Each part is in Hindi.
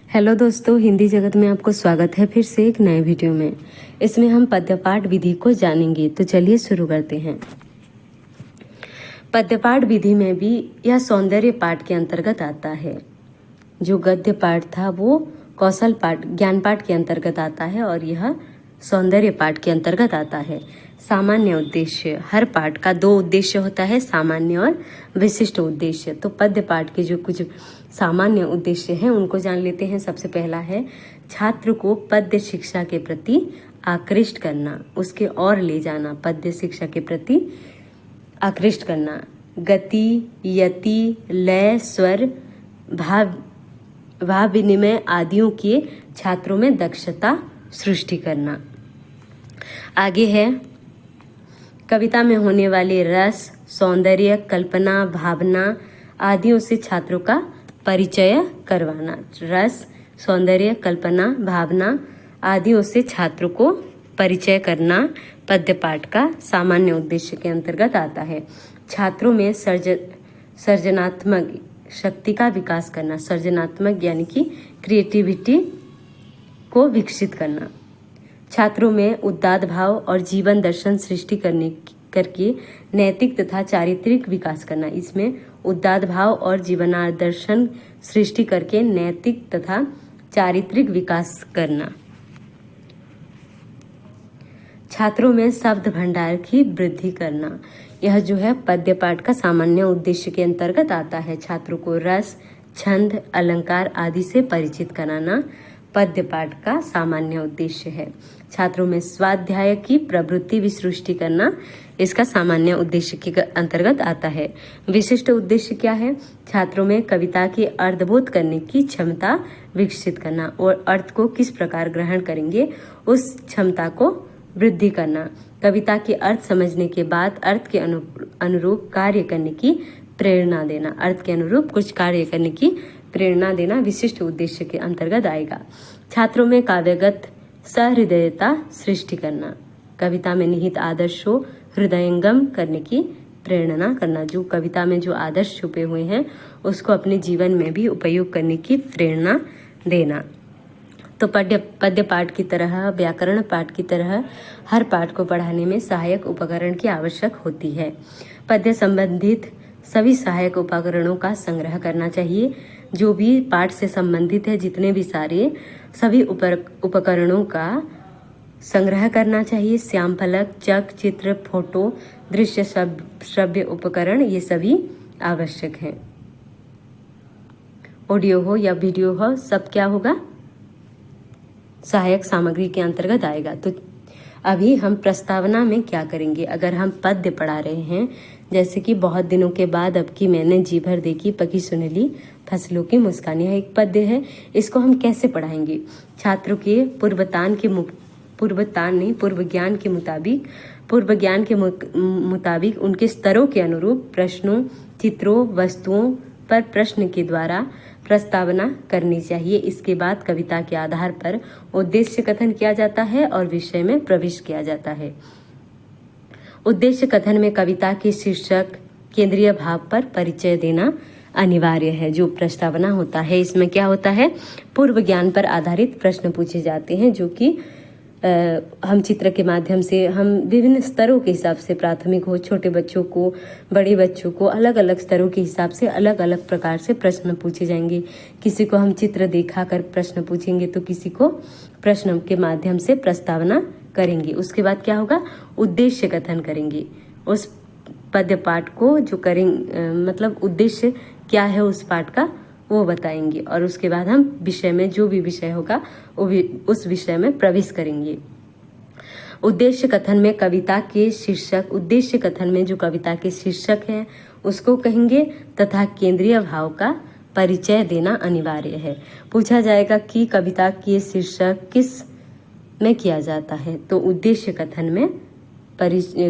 हेलो दोस्तों, हिंदी जगत में आपको स्वागत है फिर से एक नए वीडियो में। इसमें हम पद्यपाठ विधि को जानेंगे, तो चलिए शुरू करते हैं। पद्यपाठ विधि में भी यह सौंदर्य पाठ के अंतर्गत आता है। जो गद्य पाठ था वो कौशल पाठ, ज्ञान पाठ के अंतर्गत आता है और यह सौंदर्य पाठ के अंतर्गत आता है। सामान्य उद्देश्य, हर पाठ का दो उद्देश्य होता है, सामान्य और विशिष्ट उद्देश्य। तो पद्य पाठ के जो कुछ सामान्य उद्देश्य हैं उनको जान लेते हैं। सबसे पहला है छात्र को पद्य शिक्षा के प्रति आकृष्ट करना, उसके और ले जाना, पद्य शिक्षा के प्रति आकृष्ट करना। गति, यति, लय, स्वर, भाव विनिमय आदियों के छात्रों में दक्षता सृष्टि करना। आगे है कविता में होने वाले रस, सौंदर्य, कल्पना, भावना आदियों से छात्रों का परिचय करवाना। रस, सौंदर्य, कल्पना, भावना आदियों से छात्रों को परिचय करना पद्य पाठ का सामान्य उद्देश्य के अंतर्गत आता है। छात्रों में सर्जनात्मक शक्ति का विकास करना, सर्जनात्मक यानी कि क्रिएटिविटी को विकसित करना। छात्रों में उदात्त भाव और जीवन दर्शन सृष्टि करके नैतिक तथा चारित्रिक विकास करना। इसमें उदात्त भाव और जीवनादर्शन सृष्टि करके नैतिक तथा चारित्रिक विकास करना। छात्रों में शब्द भंडार की वृद्धि करना। यह जो है पद्य पाठ का सामान्य उद्देश्य के अंतर्गत आता है। छात्रों को रस, छंद, अलंकार आदि से परिचित कराना पद्य पाठ का सामान्य उद्देश्य है। छात्रों में स्वाध्याय की प्रवृत्ति विसृष्टि करना इसका सामान्य उद्देश्य के अंतर्गत आता है। विशिष्ट उद्देश्य क्या है? छात्रों में कविता के अर्थबोध करने की क्षमता विकसित करना और अर्थ को किस प्रकार ग्रहण करेंगे उस क्षमता को वृद्धि करना। कविता के अर्थ समझने के बाद अर्थ के अनुरूप कार्य करने की प्रेरणा देना। अर्थ के अनुरूप कुछ कार्य करने की प्रेरणा देना विशिष्ट उद्देश्य के अंतर्गत आएगा। छात्रों में काव्यगत सहृदयता सृष्टि करना। कविता में निहित आदर्शों हृदयंगम करने की प्रेरणा करना। जो कविता में जो आदर्श छुपे हुए हैं उसको अपने जीवन में भी उपयोग करने की प्रेरणा देना। तो पद्य पाठ की तरह, व्याकरण पाठ की तरह हर पाठ को पढ़ाने में सहायक उपकरण की आवश्यक होती है। पद्य संबंधित सभी सहायक उपकरणों का संग्रह करना चाहिए। जो भी पाठ से संबंधित है, जितने भी सारे सभी उपकरणों का संग्रह करना चाहिए। श्याम फलक, चक, चित्र, फोटो, दृश्य, श्रव्य उपकरण ये सभी आवश्यक हैं। ऑडियो हो या वीडियो हो, सब क्या होगा? सहायक सामग्री के अंतर्गत आएगा। तो अभी हम प्रस्तावना में क्या करेंगे? अगर हम पद्य पढ़ा रहे हैं, जैसे कि बहुत दिनों के बाद अब की मैंने जी भर देखी पकी सुनेली फसलों की मुस्कान, यह एक पद्य है। इसको हम कैसे पढ़ाएंगे? छात्रों के पूर्व ज्ञान के मुताबिक उनके स्तरों के अनुरूप प्रश्नों, चित्रों, वस्तुओं पर प्रश्न के द्वारा प्रस्तावना करनी चाहिए। इसके बाद कविता के आधार पर उद्देश्य कथन किया जाता है और विषय में प्रवेश किया जाता है। उद्देश्य कथन में कविता के शीर्षक, केंद्रीय भाव पर परिचय देना अनिवार्य है। जो प्रस्तावना होता है इसमें क्या होता है? पूर्व ज्ञान पर आधारित प्रश्न पूछे जाते हैं, जो कि हम चित्र के माध्यम से हम विभिन्न स्तरों के हिसाब से, प्राथमिक हो, छोटे बच्चों को, बड़े बच्चों को, अलग अलग स्तरों के हिसाब से अलग अलग प्रकार से प्रश्न पूछे जाएंगे। किसी को हम चित्र दिखाकर प्रश्न पूछेंगे तो किसी को प्रश्न के माध्यम से प्रस्तावना करेंगे। उसके बाद क्या होगा? उद्देश्य कथन करेंगे। उस पद्य पाठ को जो करेंगे, मतलब उद्देश्य क्या है उस पाठ का वो बताएंगे और उसके बाद हम विषय में, जो भी विषय होगा वो उस विषय में प्रवेश करेंगे। उद्देश्य कथन में कविता के शीर्षक, उद्देश्य कथन में जो कविता के शीर्षक है उसको कहेंगे तथा केंद्रीय भाव का परिचय देना अनिवार्य है। पूछा जाएगा कि कविता के शीर्षक किस में किया जाता है, तो उद्देश्य कथन में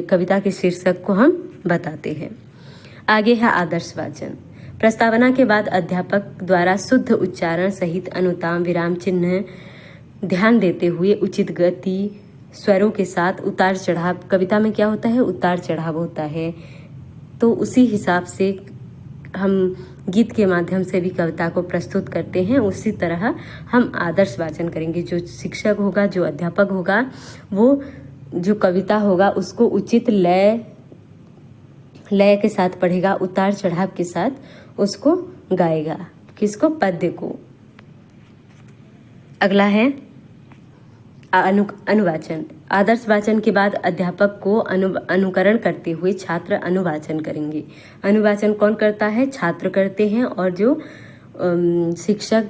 कविता के शीर्षक को हम बताते हैं। आगे है आदर्श वाचन। प्रस्तावना के बाद अध्यापक द्वारा शुद्ध उच्चारण सहित अनुताम, विराम चिन्ह ध्यान देते हुए उचित गति, स्वरों के साथ उतार चढ़ाव, कविता में क्या होता है? उतार चढ़ाव होता है, तो उसी हिसाब से हम गीत के माध्यम से भी कविता को प्रस्तुत करते हैं, उसी तरह हम आदर्श वाचन करेंगे। जो शिक्षक होगा, जो अध्यापक होगा, वो जो कविता होगा उसको उचित लय के साथ पढ़ेगा, उतार चढ़ाव के साथ उसको गाएगा। किसको? पद्य को। अगला है अनुवाचन। आदर्श वाचन के बाद अध्यापक को अनुकरण करते हुए छात्र अनुवाचन करेंगे। अनुवाचन कौन करता है? छात्र करते हैं। और जो शिक्षक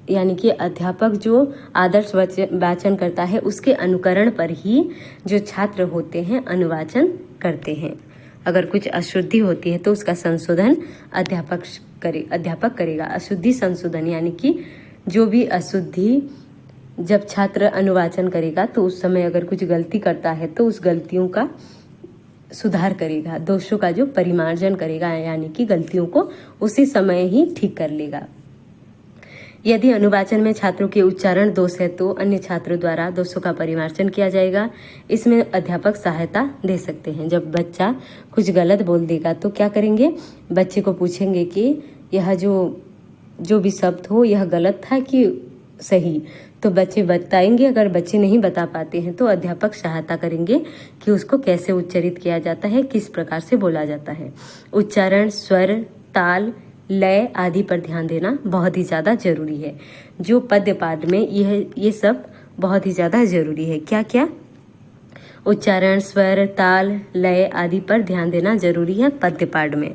यानी कि अध्यापक जो आदर्श वाचन करता है उसके अनुकरण पर ही जो छात्र होते हैं अनुवाचन करते हैं। अगर कुछ अशुद्धि होती है तो उसका संशोधन अध्यापक करेगा। अशुद्धि संशोधन यानी कि जो भी अशुद्धि जब छात्र अनुवाचन करेगा तो उस समय अगर कुछ गलती करता है तो उस गलतियों का सुधार करेगा, दोषों का जो परिमार्जन करेगा, यानी कि गलतियों को उसी समय ही ठीक कर लेगा। यदि अनुवाचन में छात्रों के उच्चारण दोष है तो अन्य छात्रों द्वारा दोषों का परिमार्जन किया जाएगा। इसमें अध्यापक सहायता दे सकते हैं। जब बच्चा कुछ गलत बोल देगा तो क्या करेंगे? बच्चे को पूछेंगे कि यह जो भी शब्द हो यह गलत था कि सही, तो बच्चे बताएंगे। अगर बच्चे नहीं बता पाते हैं तो अध्यापक सहायता करेंगे कि उसको कैसे उच्चारित किया जाता है, किस प्रकार से बोला जाता है। उच्चारण, स्वर, ताल, लय आदि पर ध्यान देना बहुत ही ज़्यादा जरूरी है। जो पद्य पाठ में ये सब बहुत ही ज़्यादा जरूरी है। क्या क्या? उच्चारण, स्वर, ताल, लय आदि पर ध्यान देना जरूरी है पद्य पाठ में।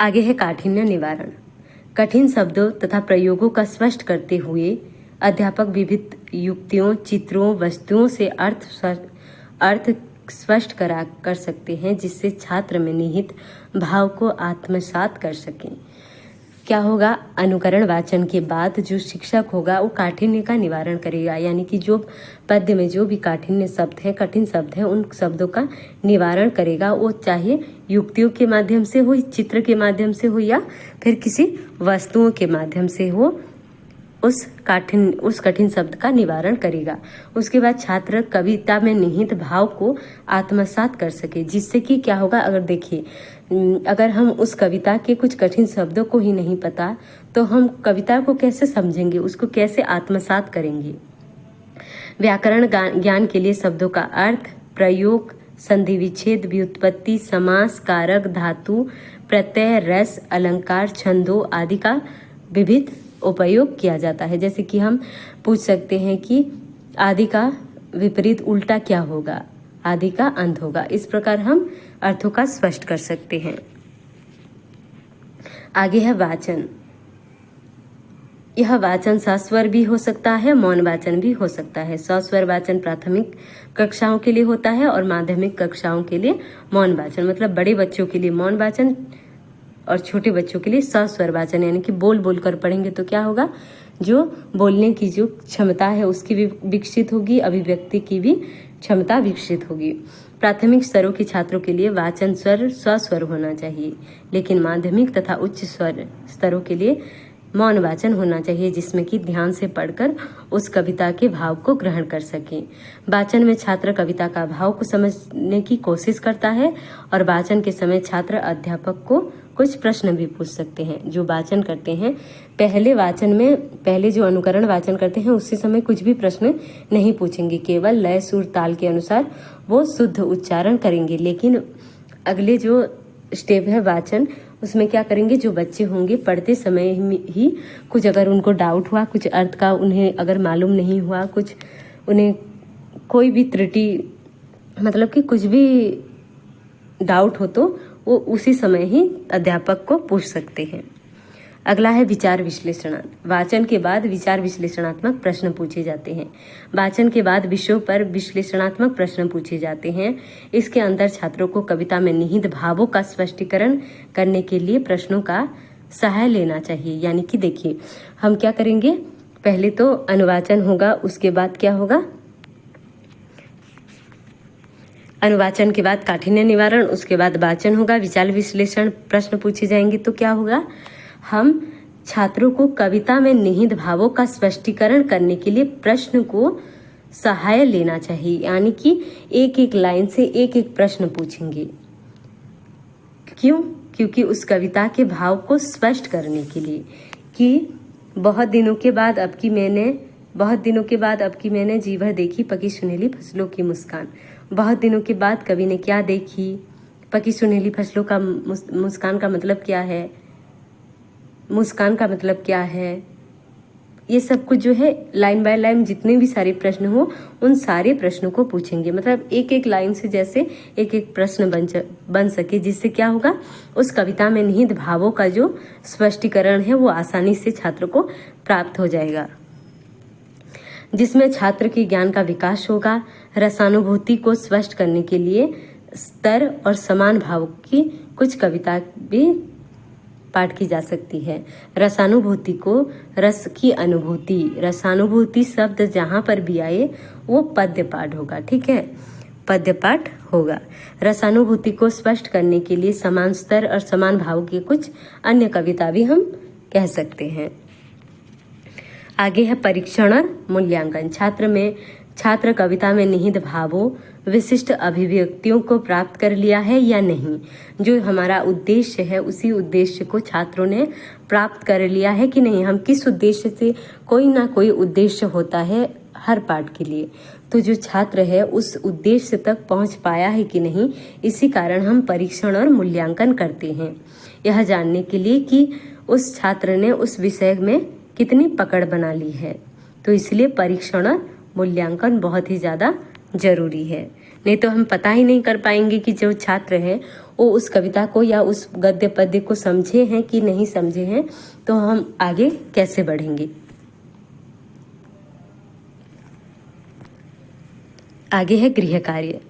आगे है काठिन्य निवारण। कठिन शब्दों तथा प्रयोगों का स्पष्ट करते हुए अध्यापक विविध युक्तियों, चित्रों, वस्तुओं से अर्थ स्पष्ट कर सकते हैं जिससे छात्र में निहित भाव को आत्मसात कर सकें। क्या होगा? अनुकरण वाचन के बाद जो शिक्षक होगा वो काठिन्य का निवारण करेगा, यानी कि जो पद्य में जो भी काठिन्य शब्द हैं, कठिन शब्द हैं, उन शब्दों का निवारण करेगा। वो चाहे युक्तियों के माध्यम से हो, चित्र के माध्यम से हो या फिर किसी वस्तुओं के माध्यम से हो, उस कठिन शब्द का निवारण करेगा। उसके बाद छात्र कविता में निहित भाव को आत्मसात कर सके, जिससे कि क्या होगा? अगर देखिए, अगर हम उस कविता के कुछ कठिन शब्दों को ही नहीं पता तो हम कविता को कैसे समझेंगे, उसको कैसे आत्मसात करेंगे। व्याकरण ज्ञान के लिए शब्दों का अर्थ, प्रयोग, संधि विच्छेद, व्युत्पत्ति, समास, कारक, धातु, प्रत्यय, रस, अलंकार, छंदों आदि का विविध उपयोग किया जाता है। जैसे कि हम पूछ सकते हैं कि आदि का विपरीत उल्टा क्या होगा? आदि का अंत होगा। इस प्रकार हम अर्थों का स्पष्ट कर सकते हैं। आगे है वाचन। यह वाचन सस्वर भी हो सकता है, मौन वाचन भी हो सकता है। सस्वर वाचन प्राथमिक कक्षाओं के लिए होता है और माध्यमिक कक्षाओं के लिए मौन वाचन, मतलब बड़े बच्चों के लिए मौन वाचन और छोटे बच्चों के लिए सस्वर वाचन, यानी कि बोल बोल कर पढ़ेंगे तो क्या होगा? जो बोलने की जो क्षमता है उसकी भी विकसित होगी, अभिव्यक्ति की भी क्षमता विकसित होगी। प्राथमिक स्तरों के छात्रों के लिए वाचन स्वर सस्वर होना चाहिए, लेकिन माध्यमिक तथा उच्च स्तरों के लिए मौन वाचन होना चाहिए, जिसमें कि ध्यान से पढ़कर उस कविता के भाव को ग्रहण कर सकें। वाचन में छात्र कविता का भाव को समझने की कोशिश करता है और वाचन के समय छात्र अध्यापक को कुछ प्रश्न भी पूछ सकते हैं। जो वाचन करते हैं पहले जो अनुकरण वाचन करते हैं उसी समय कुछ भी प्रश्न नहीं पूछेंगे, केवल लय, सुर, ताल के अनुसार वो शुद्ध उच्चारण करेंगे। लेकिन अगले जो स्टेप है वाचन, उसमें क्या करेंगे? जो बच्चे होंगे पढ़ते समय ही कुछ अगर उनको डाउट हुआ, कुछ अर्थ का उन्हें अगर मालूम नहीं हुआ, कुछ उन्हें कोई भी त्रुटि, मतलब कि कुछ भी डाउट हो तो वो उसी समय ही अध्यापक को पूछ सकते हैं। अगला है विचार विश्लेषण। वाचन के बाद विचार विश्लेषणात्मक प्रश्न पूछे जाते हैं। वाचन के बाद विषयों पर विश्लेषणात्मक प्रश्न पूछे जाते हैं। इसके अंदर छात्रों को कविता में निहित भावों का स्पष्टीकरण करने के लिए प्रश्नों का सहाय लेना चाहिए। यानी कि देखिए, हम क्या करेंगे? पहले तो अनुवाचन होगा, उसके बाद क्या होगा? अनुवाचन के बाद काठिन्य निवारण, उसके बाद वाचन होगा, विचार विश्लेषण प्रश्न पूछे जाएंगे तो क्या होगा? हम छात्रों को कविता में निहित भावों का स्पष्टीकरण करने के लिए प्रश्न को सहाय लेना चाहिए, यानी कि एक एक लाइन से एक एक प्रश्न पूछेंगे। क्यों? क्योंकि उस कविता के भाव को स्पष्ट करने के लिए कि बहुत दिनों के बाद अब की मैंने जी भर देखी पकी सुनहली फसलों की मुस्कान। बहुत दिनों के बाद कवि ने क्या देखी? पकी सुनहली फसलों का मुस्कान का मतलब क्या है? मुस्कान का मतलब क्या है? ये सब कुछ जो है लाइन बाय लाइन जितने भी सारे प्रश्न हो उन सारे प्रश्नों को पूछेंगे। मतलब एक एक लाइन से जैसे एक एक प्रश्न बन सके, जिससे क्या होगा, उस कविता में निहित भावों का जो स्पष्टीकरण है वो आसानी से छात्र को प्राप्त हो जाएगा, जिसमें छात्र के ज्ञान का विकास होगा। रसानुभूति को स्पष्ट करने के लिए स्तर और समान भाव की कुछ कविता भी पाठ की जा सकती है। रसानुभूति को रस की अनुभूति, रसानुभूति शब्द जहां पर भी आए वो पद्य पाठ होगा। ठीक है, पद्य पाठ होगा। रसानुभूति को स्पष्ट करने के लिए समान स्तर और समान भाव की कुछ अन्य कविता भी हम कह सकते हैं। आगे है परीक्षण और मूल्यांकन। छात्र कविता में निहित भावों, विशिष्ट अभिव्यक्तियों को प्राप्त कर लिया है या नहीं। जो हमारा उद्देश्य है उसी उद्देश्य को छात्रों ने प्राप्त कर लिया है कि नहीं। हम किस उद्देश्य से, कोई ना कोई उद्देश्य होता है हर पाठ के लिए, तो जो छात्र है उस उद्देश्य तक पहुंच पाया है कि नहीं, इसी कारण हम परीक्षण और मूल्यांकन करते हैं, यह जानने के लिए कि उस छात्र ने उस विषय में कितनी पकड़ बना ली है। तो इसलिए परीक्षण और मूल्यांकन बहुत ही ज़्यादा जरूरी है, नहीं तो हम पता ही नहीं कर पाएंगे कि जो छात्र है वो उस कविता को या उस गद्य पद्य को समझे हैं कि नहीं समझे हैं, तो हम आगे कैसे बढ़ेंगे। आगे है गृह कार्य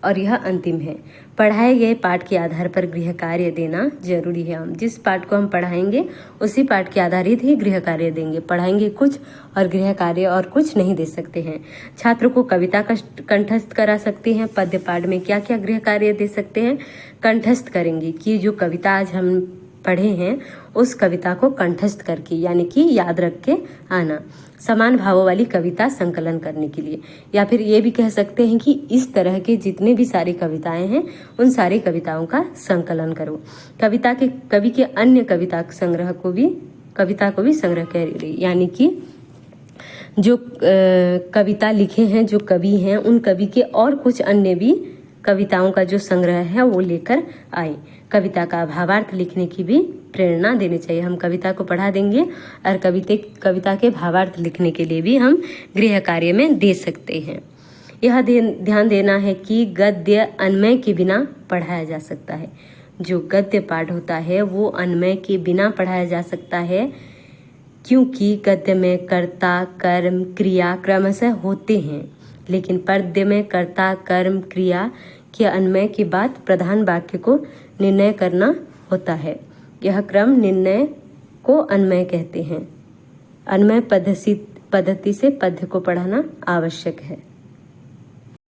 और यह अंतिम है। पढ़ाए गए पाठ के आधार पर गृह कार्य देना जरूरी है। हम जिस पाठ को हम पढ़ाएंगे उसी पाठ के आधारित ही गृह कार्य देंगे। पढ़ाएंगे कुछ और गृह कार्य और कुछ नहीं दे सकते हैं। छात्रों को कविता का कंठस्थ करा सकते हैं। पद्य पाठ में क्या क्या गृह कार्य दे सकते हैं, कंठस्थ करेंगे कि जो कविता आज हम पढ़े हैं उस कविता को कंठस्थ करके, यानी कि याद रख के आना। समान भावों वाली कविता संकलन करने के लिए, या फिर ये भी कह सकते हैं कि इस तरह के जितने भी सारी कविताएं हैं उन सारी कविताओं का संकलन करो। कवि के अन्य कविता को भी संग्रह करें, यानी कि जो कविता लिखे हैं जो कवि हैं उन कवि के और कुछ अन्य भी कविताओं का जो संग्रह है वो लेकर आए। कविता का भावार्थ लिखने की भी प्रेरणा देनी चाहिए। हम कविता को पढ़ा देंगे और कविता के भावार्थ लिखने के लिए भी हम गृह कार्य में दे सकते हैं। यह ध्यान देना है कि गद्य अन्वय के बिना पढ़ाया जा सकता है। जो गद्य पाठ होता है वो अन्वय के बिना पढ़ाया जा सकता है, क्योंकि गद्य में कर्ता कर्म क्रिया क्रमशः होते हैं, लेकिन पद्य में कर्ता कर्म क्रिया के अन्वय के बाद प्रधान वाक्य को निर्णय करना होता है। यह क्रम निर्णय को अन्वय कहते हैं। अन्वय पद्धति से पद्य को पढ़ना आवश्यक है।